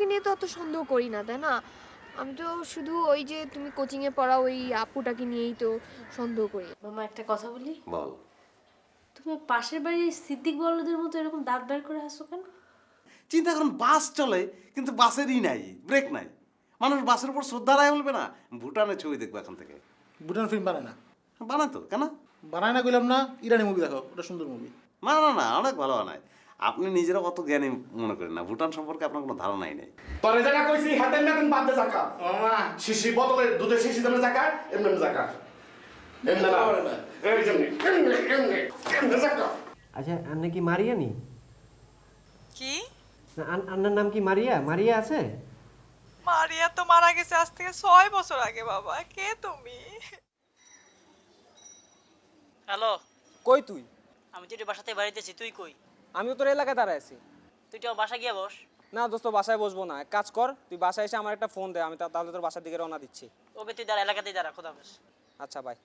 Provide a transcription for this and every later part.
তোমাকে নিয়ে তো অত সন্দেহ করি না, তাই না? আমি তো শুধু ওই যে তুমি কোচিংয়ে পড়া ওই আপুটাকে নিয়েই তো সন্দেহ করি। মামা একটা কথা বলি। বল। তুমি পাশের বাড়ির সিদ্দিক বলদের মতো এরকম দাঁত বের করে হাসো কেন? চিন্তা করুন, বাস চলে কিন্তু বাসেরই নাই, ব্রেক নাই। মানুষ বাসের উপর শ্রদ্ধা রায় বলবে না, ভুটানের ছবি দেখবো এখন থেকে। ভুটান ফিল্ম বানায় না। বানায় তো, কেন? বানায় না কইলাম না, ইরানি মুভি দেখো, ওটা সুন্দর মুভি। না না না, অনেক ভালো বানায়। আপনি নিজেরা অত জ্ঞানী মনে করেন না, ভুটান সম্পর্কে আপনার কোনো ধারণাই নেই। তোরে জায়গা কইছি হাতের নাতেন বাদ দে জাকা মামা শিশি বোতলে দুধের শিশি দামে জাকা এমনি জাকা এমনি না এই যেমনি এমনি জাকা। আচ্ছা, আপনি কি মারিয়া নি? কি? আপনার নাম কি মারিয়া? মারিয়া আছে? মারিয়া তো মারা গেছে আজ থেকে 6 বছর আগে। বাবা, কে তুমি? হ্যালো, কই তুই? আমি তো একটু বাসাতে বাড়িতেছি, তুই কই? আমিও তোর এলাকায় দাঁড়ায় আছি। তুই তো বাসা গিয়া বস। না দোস্ত, বাসায় বসবো না, এক কাজ কর, তুই বাসায় এসে আমার একটা ফোন দে, আমি তাহলে তোর বাসার দিকে রওনা দিচ্ছি। ওকে, তুই দাঁড়া, এলাকাতেই দাঁড়া, খোদা হাফেজ। আচ্ছা, বাই।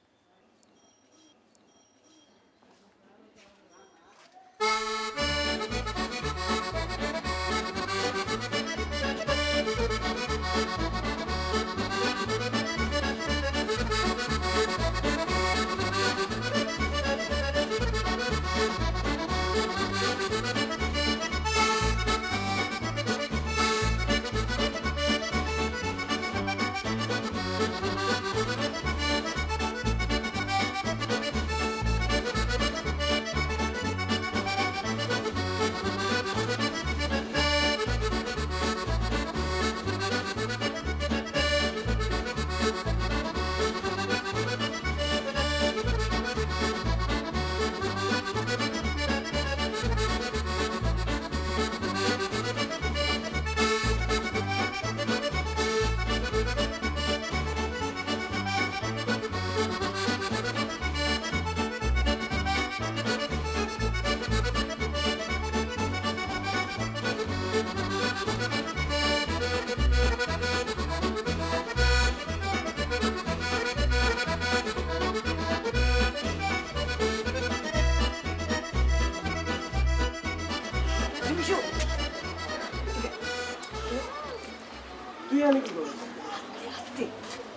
তুই আমি কি করবো?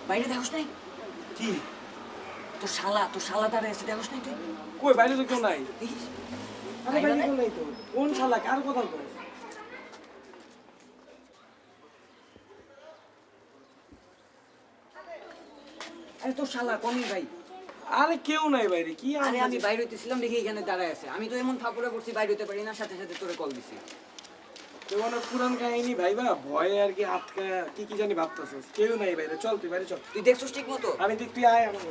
বাইরে দেখোস নাই? কি? তোর শালা দাঁড়ায় আছে, দেখোস নাই তুই? কই, বাইরে তো কেউ নাই। দেখিস? আরে বাইরে কেউ নাই তো। কোন শালা, কার কথা কয়? আরে তোর শালা কনি ভাই। আরে কেউ নাই বাইরে, কি? আরে আমি বাইরে হইতেছিলাম দেখি এখানে দাঁড়ায় আছে। আমি তো এমন ফাঁকুড়ে পড়ছি বাইরে হইতে পারি না, সাথে সাথে তোরে কল দিছি। কেউ অনেক পুরান কাহিনী ভাইবা, ভয়ে আর কি আটকা কি কি জানি ভাবতেছিস। কেউ নাই বাইরে, চল তুই বাইরে চল। তুই দেখছিস ঠিক মতো? আমি দেখ, তুই আয় আমার।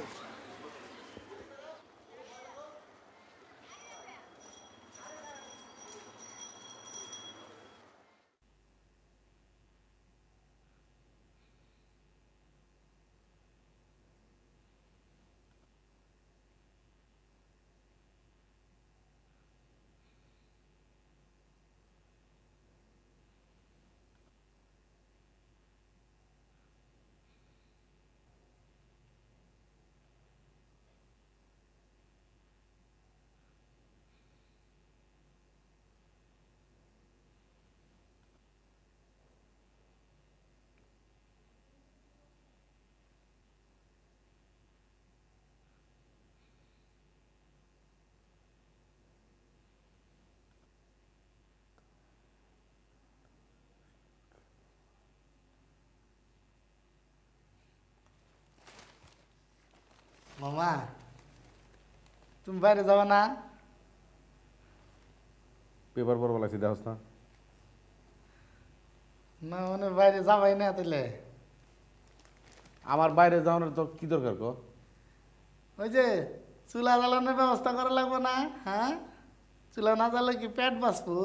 মামা, তুমি বাইরে যাবে না? পেপার পড়বা লাগছি, দেখছ না? না মানে বাইরে যাবাই না তাহলে? আমার বাইরে যাওয়ার তো কি দরকার গো? ওই যে চুলা জ্বালানোর ব্যবস্থা করা লাগবে না? হ্যাঁ, চুলা না জ্বালে কি পেট বাঁচবো?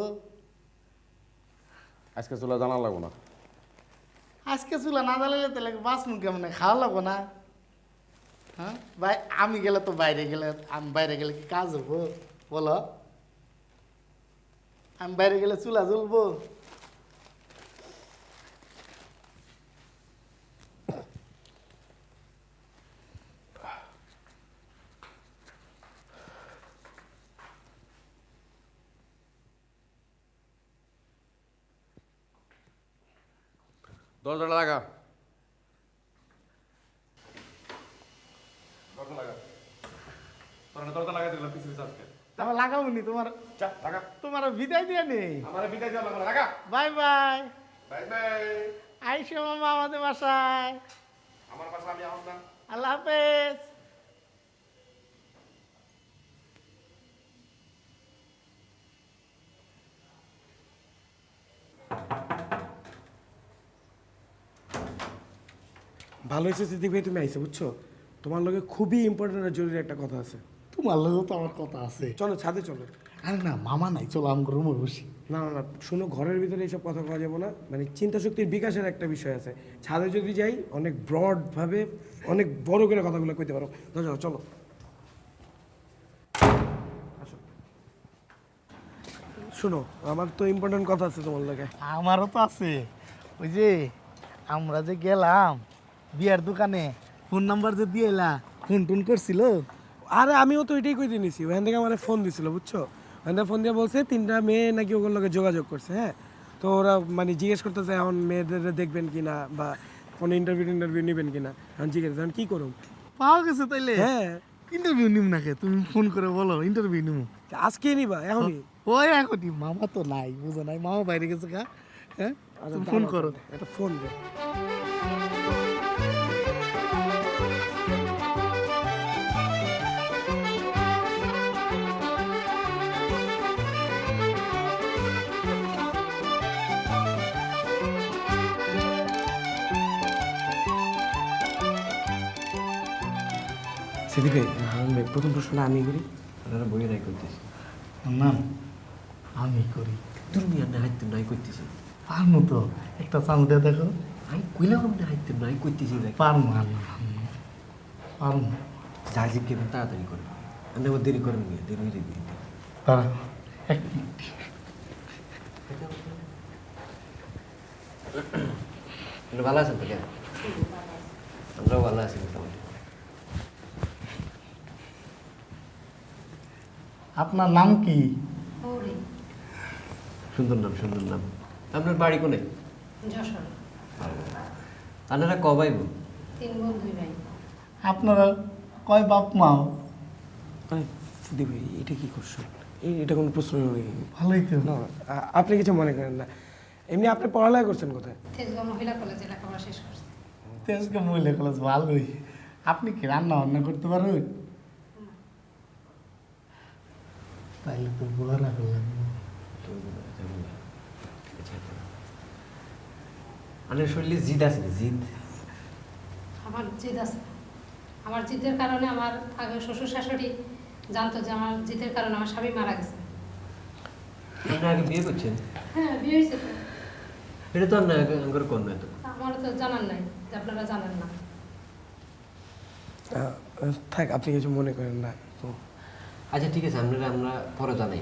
আজকে চুলা জানা লাগবো না। আজকে চুলা না জ্বালালে তাহলে বাঁচবো কেমনে? খাওয়া লাগবো না? হ্যাঁ ভাই, আমি গেলে তো আমি বাইরে গেলে কি কাজ হবো বলো? আমি বাইরে গেলে চুলা জ্বলবো? দরজাটা লাগা। দরজা লাগা। দরজা লাগাই দিলাম পিছু পিছু আজকে। তারপর লাগাবো নি তোমার যা লাগা। তোমার বিদায় দিয়ে নেই। আমার বিদায় দেওয়া লাগবে না, লাগা। Bye bye. Bye bye. আইসো মামা আমাদের বাসায়। আমার পাশে আমি আমার না। আল্লাহ হাফেজ। ভালো হয়েছে সিদ্দিক ভাই তুমি আইছো, বুঝছো? তোমার লগে খুবই ইম্পর্টেন্ট আর জরুরি একটা কথা আছে। তোমার লোক তো আমার কথা আছে। চলো ছাদে চলো। আরে না মামা নাই, চলো আমি রুমে বসি। না না না শুনো, ঘরের ভিতরে এইসব কথা কওয়া যাবো না, মানে চিন্তা শক্তির বিকাশের একটা বিষয় আছে। ছাদে যদি যাই অনেক ব্রডভাবে অনেক বড় করে কথাগুলো কইতে পারো। চলো চলো আসো। শুনো, আমার তো ইম্পর্টেন্ট কথা আছে তোমার লগে। আমারও তো আছে। ওই যে আমরা যে গেলাম বিয়ার দোকানে, ফোন নাম্বার যে দিয়ে এলা, ফোন টোন করছিল। আরে আমিও তো এটাই কইতে নিছি, ওখান থেকে আমার ফোন দিছিল, বুঝছো? ওখান থেকে ফোন দিয়ে বলছে 3টা মেয়ে নাকি ওগুলোর লগে যোগাযোগ করছে। হ্যাঁ, তো ওরা মানে জিজ্ঞেস করতেছে এখন মেয়েদের দেখবেন কিনা বা কোনো ইন্টারভিউ নেবেন কিনা। এখন জিজ্ঞেস এখন কী করুন। পাওয়া গেছে তাইলে? হ্যাঁ, ইন্টারভিউ নিম নাকি? তুমি ফোন করে বলো ইন্টারভিউ নিম। আজকে নিবা এখনই? ওই এখনই, মামা তো নাই, বুঝো নাই, মামা বাইরে গেছে কা। হ্যাঁ, তুমি ফোন করো। একটা ফোন দে। সিদ্দিক ভাই, হারুন ভাই, প্রথম প্রশ্নটা আমি করি। আপনারা বইয়ে নাই করতেছি। না আমি করি। তুমি আর হাইতে নাই করতেছি। পারমু তো, একটা চান্স দিয়ে দেখো। আমি কইলাম আপনি হাইতে নাই করতেছি। পারমু পারমু। যা জিজ্ঞেস তাড়াতাড়ি করবে, আপনি আবার দেরি করেন নিয়ে, দেরি হয়ে যাবে। দাঁড়া এক মিনিট। ভালো আছেন তো? কেন আমরাও ভালো আছি মোটামুটি। আপনার নাম কি? সুন্দর নাম, সুন্দর নাম। আপনার বাড়ি কোনে? আপনারা কবাই বোন? আপনারা কয় বাপ মাও? সিদ্দিক ভাই, এটা কি করছো? এটা কোনো প্রশ্ন নেই। ভালোই তো। না, আপনি কিছু মনে করেন না। এমনি আপনি পড়ালেখা করছেন কোথায়? তেজগাঁ মহিলা কলেজ। ভালোই। আপনি কি রান্না বান্না করতে পারেন? তাইলে তো বুড়া রাখলাম। আপনার শরীরে জিদ আছে? জিদ? আমার জিদ আছে। আমার জিদের কারণে আমার আগে শ্বশুর শাশুড়ি জানতো যে আমার জিদের কারণে আমার স্বামী মারা গেছে। আপনি আগে বিয়ে করছেন? হ্যাঁ, বিয়ে হয়েছে তো। এটা তো আমার কন্যা। তো আমারও তো জানার নাই যে আপনারা জানেন না। থাক, আপনি কিছু মনে করেন না তো। আচ্ছা ঠিক আছে, আমরা পরে জানাই।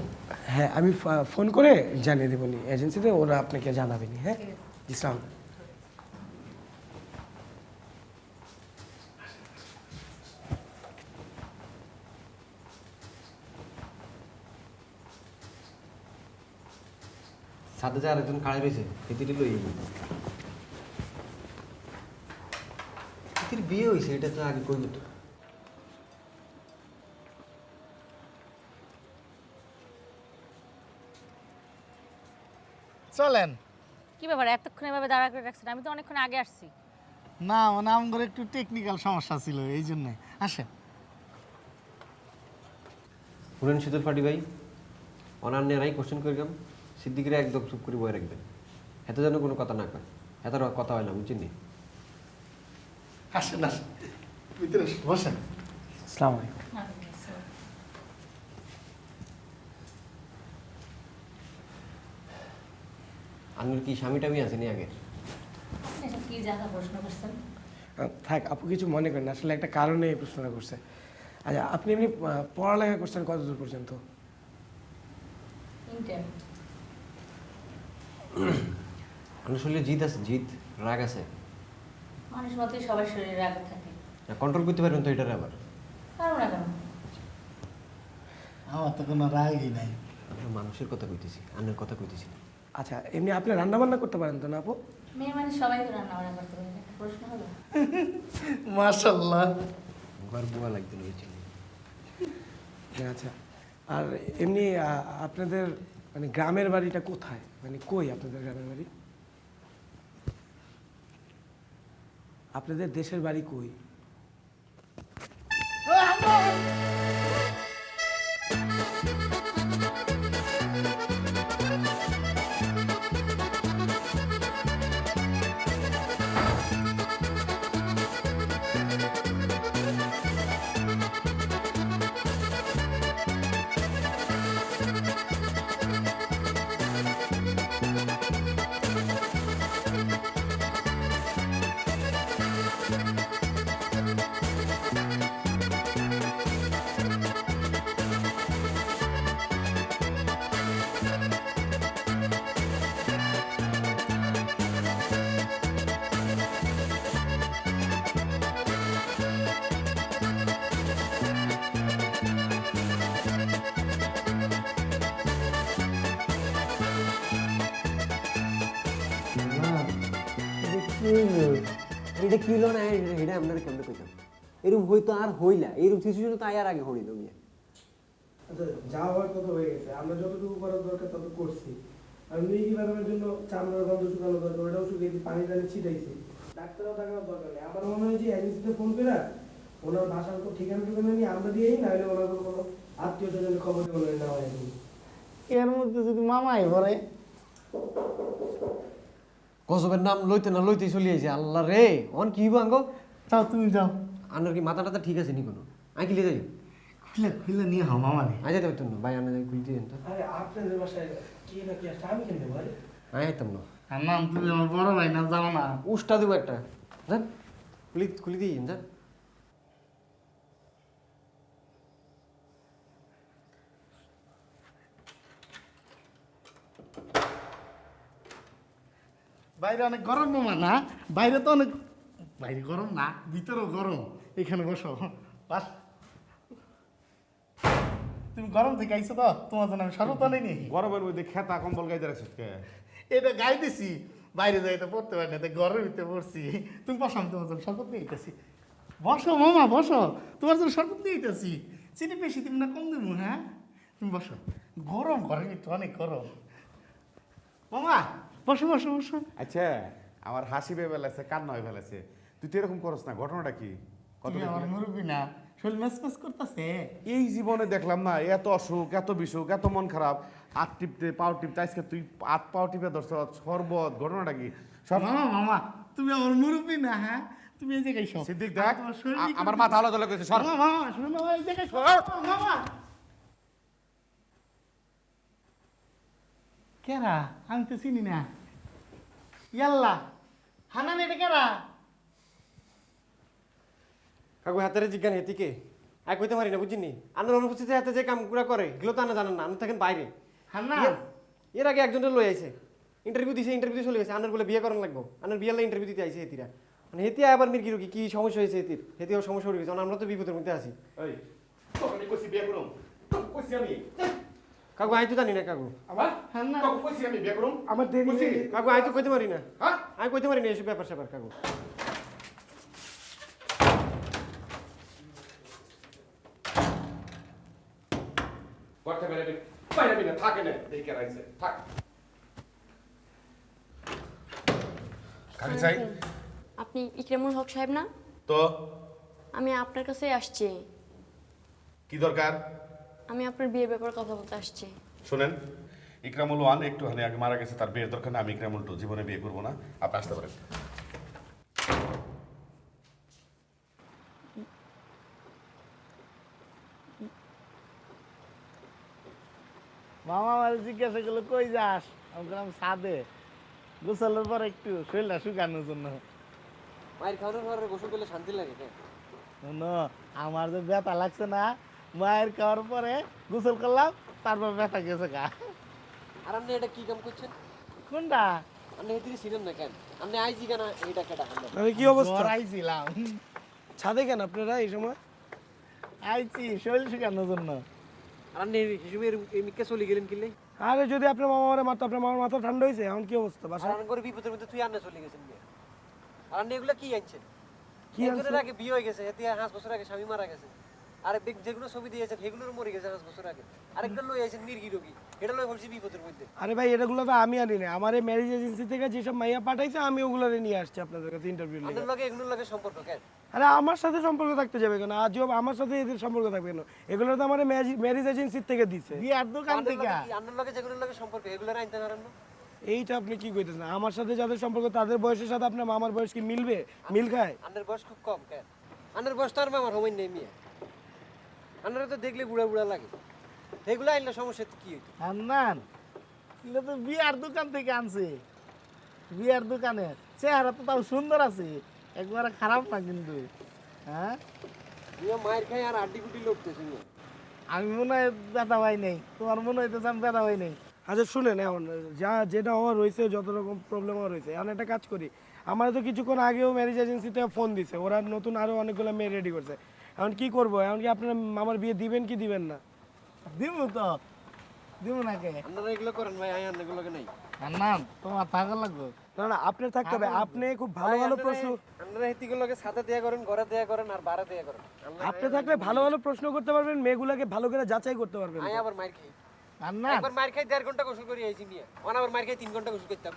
হ্যাঁ, আমি ফোন করে জানিয়ে দেবনি এজেন্সিতে, ওরা আপনাকে জানাবেনি। হ্যাঁ, ইসলাম। সাথে যে আরেকজন খাড়াই রয়েছে, এটিটি লই। এটির বিয়ে হয়েছে, এটা তো আগে করবো তো। চলেন। কি ব্যাপার এতক্ষণ এভাবে দাঁড়া করে রাখছেন? আমি তো অনেকক্ষণ আগে আসছি। না মানে আমার একটু টেকনিক্যাল সমস্যা ছিল, এই জন্যে। আসেন। পুরান শীতল পাটি ভাই, অনান্যারাই কোশ্চেন করলাম, সিদ্দিকিরা একদম চুপ করে বয়ে রাখবেন। এত যেন কোনো কথা না কয়, এত কথা হয় না, বুঝছেন নি? আসেন আসেন, ভিতরে বসেন। আসসালামু আলাইকুম। আপনার কি স্বামী টামি আছেনি আগে? কি জায়গা প্রশ্ন করছেন? থাক, আপু কিছু মনে করেন না, আসলে একটা কারণে এই প্রশ্নটা করছে। আচ্ছা, আপনি এমনি পড়ালেখা করছেন কত দূর পর্যন্ত? আপনার শরীরে জিদ আছে? জিদ, রাগ আছে? মানুষ মতোই সবার শরীরে রাগ থাকে। কন্ট্রোল করতে পারবেন তো এটার? আবার পারবো না কেন? আমার তো কোনো রাগই নাই। আপনার মানুষের কথা কইতেছি, আপনার কথা কইতেছি। আচ্ছা, এমনি আপনি রান্না বান্না করতে পারেন তো না আপু? মেয়ে মানে সবাই তো রান্না বান্না করতে পারে, একটা প্রশ্ন হলো। মাশাল্লাহ। ঘর বুয়া লাগতো না ওই জন্য। আচ্ছা, আর এমনি আপনাদের মানে গ্রামের বাড়িটা কোথায়, মানে কই আপনাদের গ্রামের বাড়ি? আপনাদের দেশের বাড়ি কই? এটা কি হলো না, এটা আপনারা কেমনে কইতাম? এরকম হইতো আর হইলা, এরকম সিচুয়েশন তো আর আগে হইল মিয়া। আচ্ছা, যা হওয়ার কথা হয়ে গেছে, আমরা যতটুকু করার দরকার তত করছি। আর মুরগি বানানোর জন্য চামড়ার গন্ধ শুকানো দরকার, ওটাও শুকিয়েছি, পানি টানি ছিটাইছি। ডাক্তারও দেখানোর দরকার নেই। আমার মনে হয় যে এজেন্সিতে ফোন করে ওনার বাসার কোনো ঠিকানা ঠিকানা নিয়ে আমরা দিয়েই, না হলে ওনার কোনো আত্মীয় স্বজনের খবর দিয়ে নেওয়া হয়। এর মধ্যে যদি মামাই ভরে, গজবের নাম লইতে না লইতেই চলে আইছে। আল্লাহ রে, অন কি হইব আঙ্গ? তাও তুমি যাও, আনার কি মাথা টাথা ঠিক আছে নি কোনো? আই কি লে যাই? খুলে খুলে নিয়ে হও মামারে। আই যাইতে পারতাম না ভাই, আনা যাই খুলতে দেন তো। আরে আপনাদের বাসায় কি না কি আসছে, আমি কেন দেবো? আরে আই আইতাম না। আর নাম তুমি আমার বড় ভাই না, যাও না। উষ্টা দেবো একটা, জান খুলি দিই জান। বাইরে অনেক গরম মামা না, বাইরে তো অনেক, বাইরে গরম না, ভিতরেও গরম। এখানে বসো, বাস। তুমি গরম থেকে আইছো তো, তোমার জন্য আমি শরবত আনি নি। গরমের মধ্যে খেতা কম্বল গাইতে রাখছিস কে? এটা গাই দিছি, বাইরে যাইতে পড়তে পারি না, তাই ঘরের ভিতরে পড়ছি। তুমি বসো, আমি তোমার জন্য শরবত নিয়ে আইতেছি। বসো মামা বসো, তোমার জন্য শরবত নিয়ে আইতেছি। চিনি বেশি তুমি না কম দেবো, হ্যাঁ? তুমি বসো, গরম ঘরের ভিতরে অনেক গরম। মামা বসো বসো বসো। আচ্ছা, আমার হাসি পেয়ে ফেলেছে, কান্না হয়ে ফেলেছে। তুই তো এরকম করস না, ঘটনাটা কি? তুমি আমার মুরব্বী না, শরীর মেসমেস করতেছে। এই জীবনে দেখলাম না এত অসুখ, এত বিসুখ, এত মন খারাপ। হাত টিপতে, পাও টিপতে, আজকে তুই হাত পাও টিপে ধরছ, শরবত, ঘটনাটা কি? মামা মামা তুমি আমার মুরব্বী না, হ্যাঁ? তুমি এই জায়গায় সব সিদ্দিক দেখ, আমার মাথা আলাদা লেগেছে, সর। মামা মামা শোনো মামা, এই জায়গায় মামা। কেরা? আমি তো চিনি না। ইয়াল্লা, হানান এটা কেরা? কাকু হাতের জিজ্ঞান হেতিকে এক হইতে পারি না, বুঝিনি? আনার অনুপস্থিতিতে হাতে যে কামগুলা করে এগুলো তো আনা জানেন না, আনা থাকেন বাইরে। হান্না এর আগে একজনের লই আইছে, ইন্টারভিউ দিছে, ইন্টারভিউ চলে গেছে। আনার বলে বিয়ে করানো লাগবো, আনার বিয়ের লাগে ইন্টারভিউ দিতে আইছে হেতিরা। মানে হেতি আবার মির্গি রুগী, কি সমস্যা হয়েছে হেতির, হেতিও সমস্যা হয়ে গেছে। আমরা তো বিপদের মধ্যে আছি। এই, তোকে আমি কইছি বিয়ে করুম, তোকে কইছি আমি। কাকু আই তো জানি না কাকু, হান্না তোকে কইছি আমি বিয়ে করুম। আমার দেরি কইছি। হয়ে গেছে। কাকু আই তো কইতে পারি না, হ্যাঁ? আমি কইতে পারি না এসব ব্যাপার স্যাপার কাকু। ঘরটা বেরোবি, বাইরে না, থাকে না, দেখে রাখছে, থাক। কাকে চাই? আপনি ইকরামুল হক সাহেব না? তো আমি আপনার কাছে আসছি। কি দরকার? আমি আপনার বিয়ের ব্যাপারে কথা বলতে আসছি। শোনেন, ইকরামুল ওয়ান একটুখানি আগে মারা গেছে, তার বিয়ের দরকার না। আমি ইকরামুল টু জীবনে বিয়ে করবো না। আপনি আসতে পারেন। মামা আমার জিজ্ঞাসা করলো কই যাস, আমি বললাম ছাদে, গোসলের পর একটু শরীরটা শুকানোর জন্য। মায়ের খাওয়ানোর পরে গোসল করলে শান্তি লাগে। শোনো, আমার যে ব্যথা লাগছে না, মায়ের খাওয়ার পরে গোসল করলাম, তারপর ব্যথা গেছে গা। আর আপনি এটা কি কাম করছেন? কোনটা? আপনি হেতিরে ছিলেন না কেন? আপনি আইজি কেন এইটা কেটা? আরে কি অবস্থা? আইছিলাম ছাদে কেন আপনারা এই সময়? আইছি শরীর শুকানোর জন্য। আর আপনি হিসেবে এই মিক্কা চলে গেলেন কিনলে? আরে যদি আপনার মামা আমারে মারতো, আপনার মামার মাথা ঠান্ডা হয়েছে, এখন কি অবস্থা বাসা? আর করে বিপদের মধ্যে তুই আন্না চলে গেছেন বিয়ে। আর আন্না এগুলো কি আনছেন? কি একজনের আগে বিয়ে হয়ে গেছে, এতে 5 বছর আগে স্বামী মারা গেছে। আর যেগুলো ছবি দিয়েছেন সেগুলোর মরে গেছে 5 বছর আগে। আরেকটা লই আইছেন মির্গি রোগী, এটা লই পড়ছি বিপদের মধ্যে। আরে ভাই এটাগুলো তো আমি আনি না, আমার এই ম্যারেজ এজেন্সি থেকে যেসব মাইয়া পাঠাইছে আমি ওগুলোরে নিয়ে আসছি আপনাদের কাছে ইন্টারভিউ নিয়ে। আপনার লগে এগুলোর লগে সম্পর্ক কেন? আরে আমার সাথে সম্পর্ক থাকতে যাবে কেন? আজব আমার সাথে এদের সম্পর্ক থাকবে কেন? এগুলো তো আমার ম্যারেজ এজেন্সির থেকে দিছে। বিয়ার দোকান থেকে আপনার লগে যেগুলোর লগে সম্পর্ক এগুলোর আনতে পারেন না? এইটা আপনি কি কইতেছেন? আমার সাথে যাদের সম্পর্ক তাদের বয়সের সাথে আপনার মামার বয়স কি মিলবে? মিল খায়? আপনার বয়স খুব কম কেন? আপনার বয়স তো আর আমার হবেন নেই মিয়া। আপনারা তো দেখলে বুড়া বুড়া লাগে, এগুলো আনলে সমস্যা কি হইতো? আন্নান এগুলো তো বিয়ার দোকান থেকে আনছে। বিয়ার দোকানে চেহারা তো তাও সুন্দর আছে, একবারে খারাপ না কিন্তু। হ্যাঁ মিয়া মায়ের খাই আর আড্ডি গুটি লোকতেছে মিয়া। আমি মনে হয় ব্যথা পাই নাই, তোমার মনে হইতেছে আমি ব্যথা পাই নাই। আচ্ছা শুনেন, এখন যেটা হওয়ার রয়েছে, যত রকম প্রবলেম হওয়ার রয়েছে, এখন একটা কাজ করি। আমার তো কিছুক্ষণ আগেও ম্যারেজ এজেন্সি থেকে ফোন দিছে, ওরা নতুন আরো অনেকগুলো মেয়ে রেডি করছে। এখন কি করবো? এখন কি আপনার মামার বিয়ে দিবেন কি দিবেন না? দিব তো, দিব না কে? আপনারা এগুলো করেন ভাই, আই আপনাগুলোকে নাই। আন্নান তোমার থাকা লাগবে। না না, আপনার থাকতে হবে। আপনি খুব ভালো ভালো প্রশ্ন, আপনারা হেতিগুলোকে সাথে দেয়া করেন, ঘরে দেয়া করেন আর বাড়া দেয়া করেন। আপনি থাকলে ভালো ভালো প্রশ্ন করতে পারবেন, মেয়েগুলোকে ভালো করে যাচাই করতে পারবেন। আই আবার মার খাই। আন্নান একবার মার খাই 1.5 ঘন্টা গোসল করে আইছি মিয়া, ওনা আবার মার খাই 3 ঘন্টা গোসল করতাম।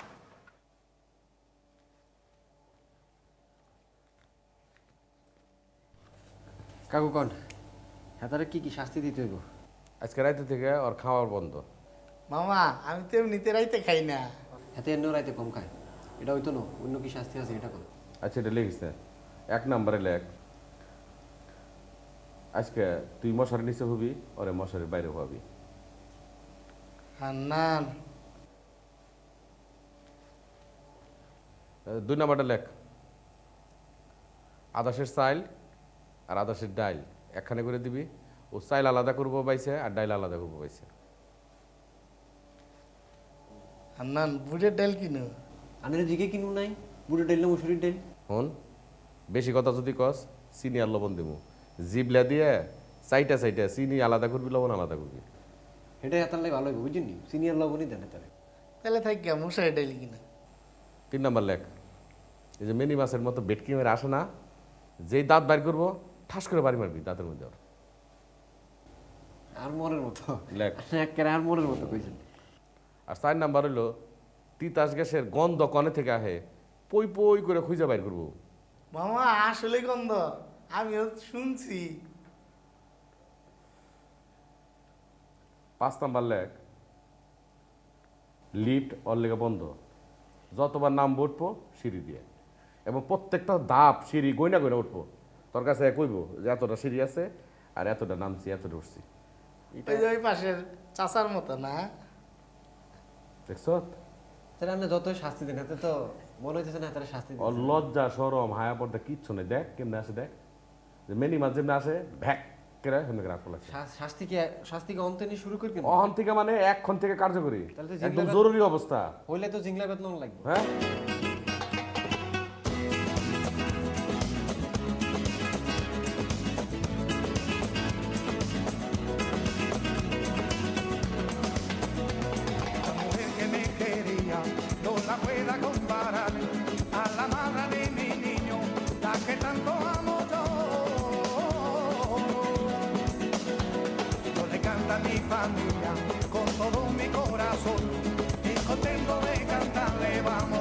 কাকু কোন হেতারে কি কি শাস্তি দিতে হইব? আজকে রাইতে থেকে ওর খাওয়ার বন্ধ। মামা আমি তো এমনিতে রাইতে খাই না। হেতে এন্ন রাইতে কম খায়, এটা হইতো না, অন্য কি শাস্তি আছে এটা কোন? আচ্ছা এটা লিখিস না, 1 নম্বরে লেখ, আজকে তুই মশারি নিচে হবি, ওরে মশারির বাইরে হবি। আন্নান 2 নম্বরটা লেখ, আদাসের চাইল আর আদাসের ডাইল একখানে করে দিবি। ও চাইল আলাদা করবো বাইছে আর ডাইল আলাদা করবো বাইছে। আন্নান বুড়ের ডাল কিনো। আনের দিকে কিনু নাই, বুড়ো ডাইল না মুসুরির ডাইল? হন বেশি কথা যদি কস, চিনি আর লবণ দেবো, জিবলা দিয়ে চাইটা চাইটা চিনি আলাদা করবি, লবণ আলাদা করবি। এটা হেতার লাগে ভালো হইব বুঝিনি, সিনিয়র লবণই দেন হেতারে। তাহলে থাক গে মশারি ডাল কিনা। 3 নম্বর লেখ, এই যে মেনি মাছের মতো বেটকি মেরে আসে না, যেই দাঁত বাইর করবো ঠাস করে বাড়ি মারবি দাঁতের মধ্যে। আর মরের মতো লেখ। একেবারে আর মরের মতো কইছেন। আর 4 নাম্বার হইলো, তিতাস গ্যাসের গন্ধ কনে থেকে আহে, পই পই করে খুঁজে বাইর করবো। মামা আসলে গন্ধ, আমিও শুনছি। 5 নাম্বার লেখ, লিফট ওর লেগে বন্ধ, যতবার নাম উঠবো সিঁড়ি দিয়ে, এবং প্রত্যেকটা ধাপ সিঁড়ি গইনা গইনা উঠবো। তোর কাছে কইব যে এতটা সিঁড়ি আছে আর এতটা নামছি এতটা উঠছি। ওই যে ওই পাশের চাচার মতো না? দেখছ? তাহলে আপনি যত শাস্তি দেন হাতে তো মনে হইতেছে না তারা শাস্তি ওর দিচ্ছে। লজ্জা সরম হায়া পর্দা কিচ্ছু নেই। দেখ কেমনে আসে, দেখ যে মেনি মাছ যেমনি আসে ভ্যাক করে সেমনি করে রাখবো লাগছে। শাস্তি কি অন্ত নিয়ে শুরু করবেন? অহন থেকে মানে এক্ষণ থেকে কার্যকরী, তাহলে তো একদম জিংলা জরুরি অবস্থা। হইলে তো জিংলা বেতন লাগবে। হ্যাঁ no la pueda comparar a la madre de mi niño, la que tanto amo yo. Yo le canto a mi familia con todo mi corazón y contento de cantarle vamos.